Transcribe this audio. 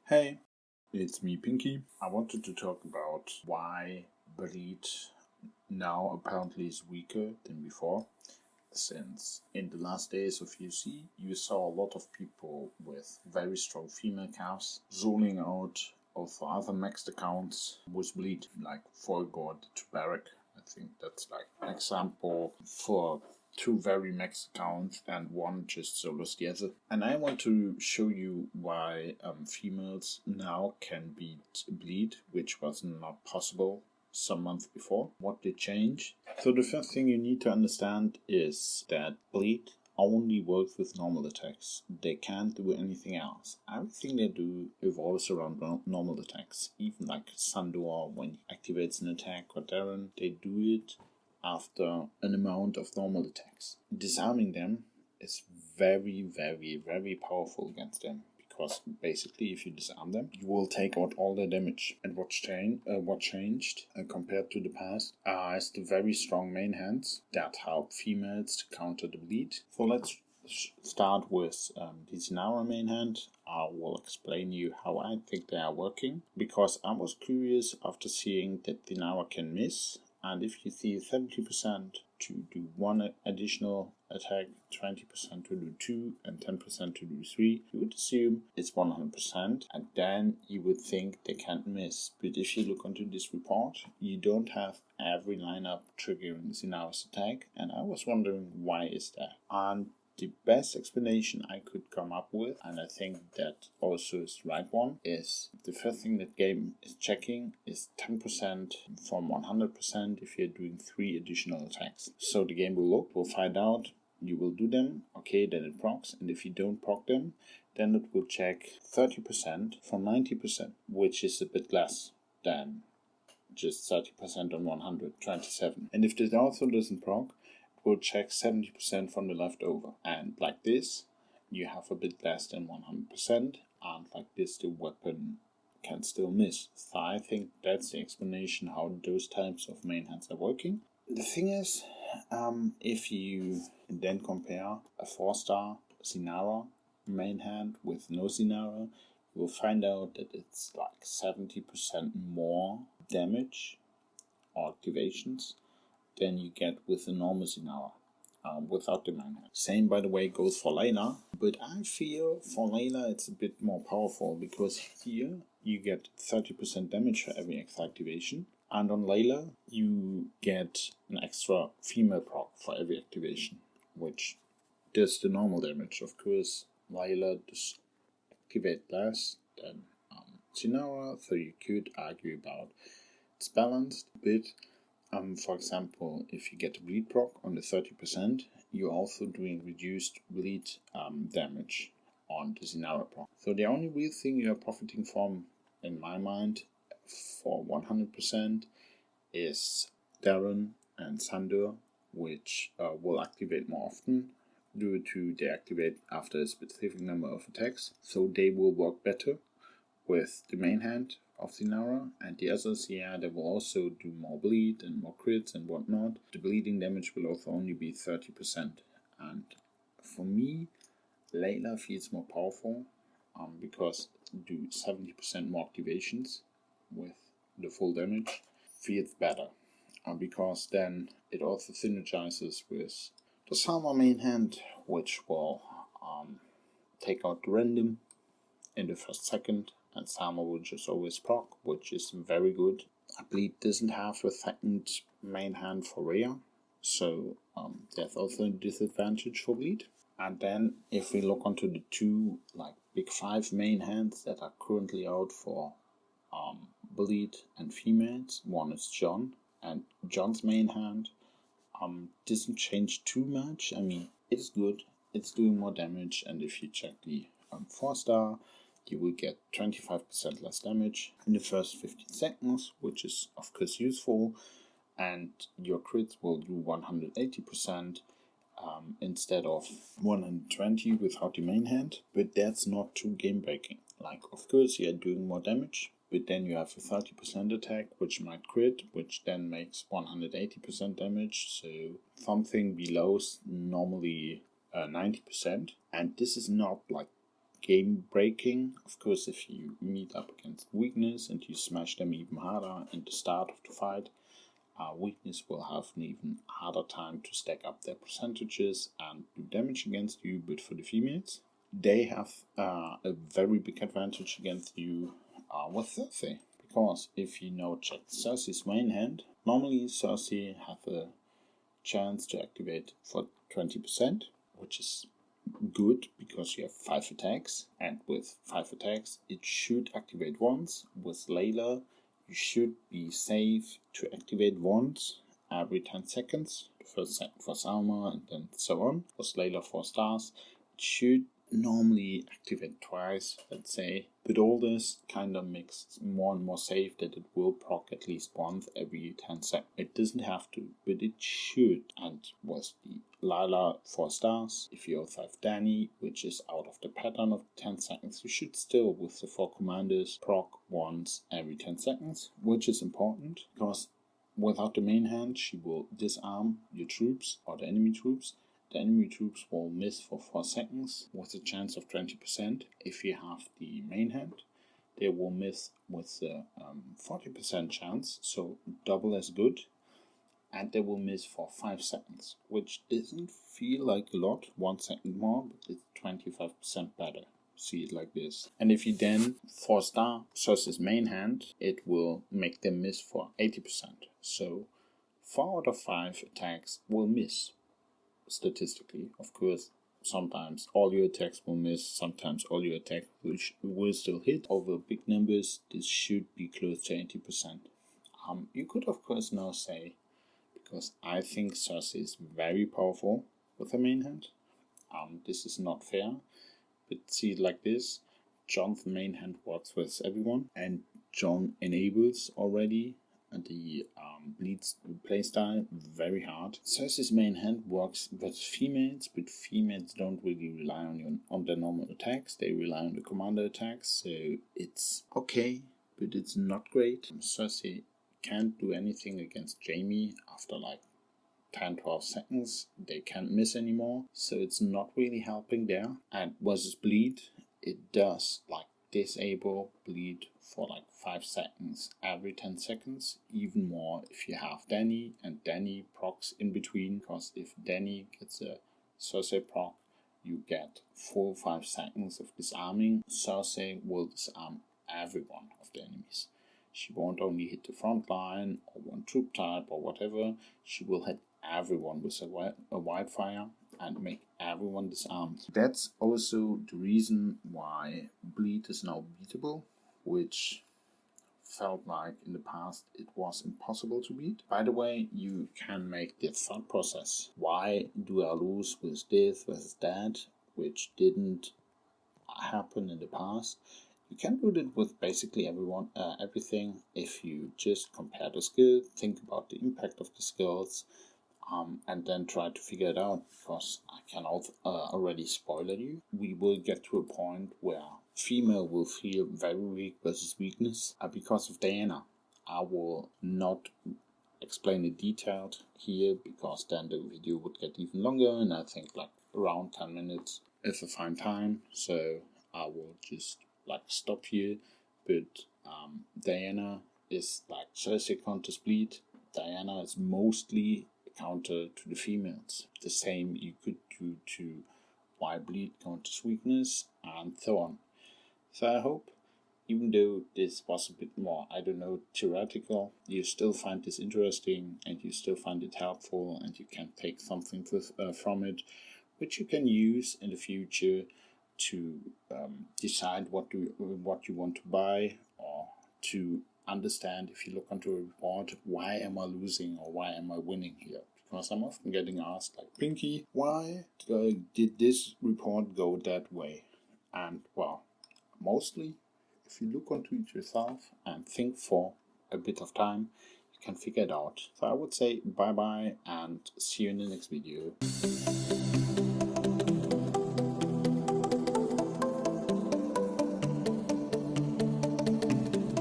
Hey, it's me, Pinky. I wanted to talk about why Bleed now apparently is weaker than before. Since in the last days of UC, you saw a lot of people with very strong female calves zoning out of other maxed accounts with Bleed, like Forgord to Barrack. I think that's like an example for two very maxed accounts and one just solos the other. And I want to show you why females now can beat Bleed, which was not possible some months before. What did change? So the first thing you need to understand is that Bleed only works with normal attacks. They can't do anything else. Everything they do evolves around normal attacks. Even like Sandor, when he activates an attack, or Darren, they do it after an amount of normal attacks. Disarming them is very, very, very powerful against them. Because basically, if you disarm them, you will take out all their damage. And what changed compared to the past is the very strong main hands that help females to counter the Bleed. So let's start with the Zinara main hand. I will explain you how I think they are working, because I was curious after seeing that Zinara can miss. And if you see 70% to do one additional attack, 20% to do 2, and 10% to do 3, you would assume it's 100%, and then you would think they can't miss. But if you look onto this report, you don't have every lineup triggering Zinara's attack, and I was wondering why is that. And the best explanation I could come up with, and I think that also is the right one, is the first thing that game is checking is 10% from 100% if you're doing 3 additional attacks. So the game will look, will find out, you will do them, okay, then it procs, and if you don't proc them, then it will check 30% from 90%, which is a bit less than just 30% on 127. And if it also doesn't proc, will check 70% from the leftover, and like this you have a bit less than 100%, and like this the weapon can still miss. So I think that's the explanation how those types of main hands are working. The thing is, if you then compare a 4-star Zinara main hand with no Zinara, you will find out that it's like 70% more damage or activations than you get with the normal Zinara, without the main hand. Same, by the way, goes for Layla, but I feel for Layla it's a bit more powerful, because here you get 30% damage for every extra activation, and on Layla you get an extra female proc for every activation, which does the normal damage. Of course, Layla does activate less than Zinara, so you could argue about it's balanced, but for example, if you get a bleed proc on the 30%, you're also doing reduced bleed damage on the Zinara proc. So the only real thing you're profiting from, in my mind, for 100% is Darren and Sandor, which will activate more often due to they activate after a specific number of attacks. So they will work better with the main hand of Zinara, and the others, yeah, they will also do more bleed and more crits and whatnot. The bleeding damage will also only be 30%, and for me, Layla feels more powerful because do 70% more activations with the full damage feels better, because then it also synergizes with the Sama main hand, which will take out the random in the first second, and Sama will just always proc, which is very good. Bleed doesn't have a second main hand for Rhea, so there's also a disadvantage for Bleed. And then if we look onto the two like big 5 main hands that are currently out for Bleed and females, one is John, and John's main hand doesn't change too much. I mean, it's good, it's doing more damage, and if you check the 4-star, you will get 25% less damage in the first 15 seconds, which is of course useful, and your crits will do 180% instead of 120 without the main hand, but that's not too game breaking. Like, of course you are doing more damage, but then you have a 30% attack which might crit, which then makes 180% damage, so something below normally 90%, and this is not like game breaking. Of course, if you meet up against weakness and you smash them even harder in the start of the fight, weakness will have an even harder time to stack up their percentages and do damage against you. But for the females, they have a very big advantage against you with Cersei. Because if you now check Cersei's main hand, normally Cersei have a chance to activate for 20%, which is good because you have 5 attacks, and with 5 attacks it should activate once. With Layla, you should be safe to activate once every 10 seconds. First second for Salma and then so on. With Layla 4 stars, it should normally activate twice, let's say, but all this kind of makes it more and more safe that it will proc at least once every 10 seconds. It doesn't have to, but it should. And with the Lila 4 stars, if you also have Dany, which is out of the pattern of 10 seconds, you should still, with the 4 commanders, proc once every 10 seconds, which is important because without the main hand, she will disarm your troops or the enemy troops. The enemy troops will miss for 4 seconds with a chance of 20%. If you have the main hand, they will miss with a 40% chance, so double as good. And they will miss for 5 seconds, which doesn't feel like a lot, 1 second more, but it's 25% better. See it like this. And if you then 4-star Cersei's main hand, it will make them miss for 80%. So 4 out of 5 attacks will miss. Statistically, of course, sometimes all your attacks will miss, sometimes all your attacks will still hit. Over big numbers, this should be close to 80%. You could, of course, now say, because I think Cersei is very powerful with her main hand, this is not fair, but see it like this. Jon's main hand works with everyone, and Jon enables already the bleeds playstyle very hard. Cersei's main hand works with females, but females don't really rely on their normal attacks. They rely on the commander attacks, so it's okay, but it's not great. Cersei can't do anything against Jaime after like 10-12 seconds. They can't miss anymore, so it's not really helping there. And versus bleed, it does like disable bleed for like 5 seconds every 10 seconds, even more if you have Dany and Dany procs in between, because if Dany gets a Cersei proc, you get 4 or 5 seconds of disarming. Cersei will disarm every one of the enemies. She won't only hit the front line or one troop type or whatever, she will hit everyone with a wildfire and make everyone disarmed. That's also the reason why bleed is now beatable, which felt like in the past it was impossible to beat. By the way, you can make the thought process. Why do I lose with this versus that, which didn't happen in the past? You can do that with basically everything if you just compare the skills, think about the impact of the skills, and then try to figure it out, because I can already spoiler you. We will get to a point where female will feel very weak versus weakness because of Diana. I will not explain it detailed here, because then the video would get even longer, and I think like around 10 minutes is a fine time, so I will just like stop here. But Diana is like Cersei counters bleed. Diana is mostly counter to the females. The same you could do to why bleed counters weakness and so on. So I hope, even though this was a bit more, theoretical, you still find this interesting and you still find it helpful, and you can take something from it, which you can use in the future to decide what you want to buy, or to understand, if you look onto a report, why am I losing or why am I winning here? Because I'm often getting asked, like, Pinky, why did this report go that way? And well, mostly, if you look onto it yourself and think for a bit of time, you can figure it out. So I would say bye bye and see you in the next video.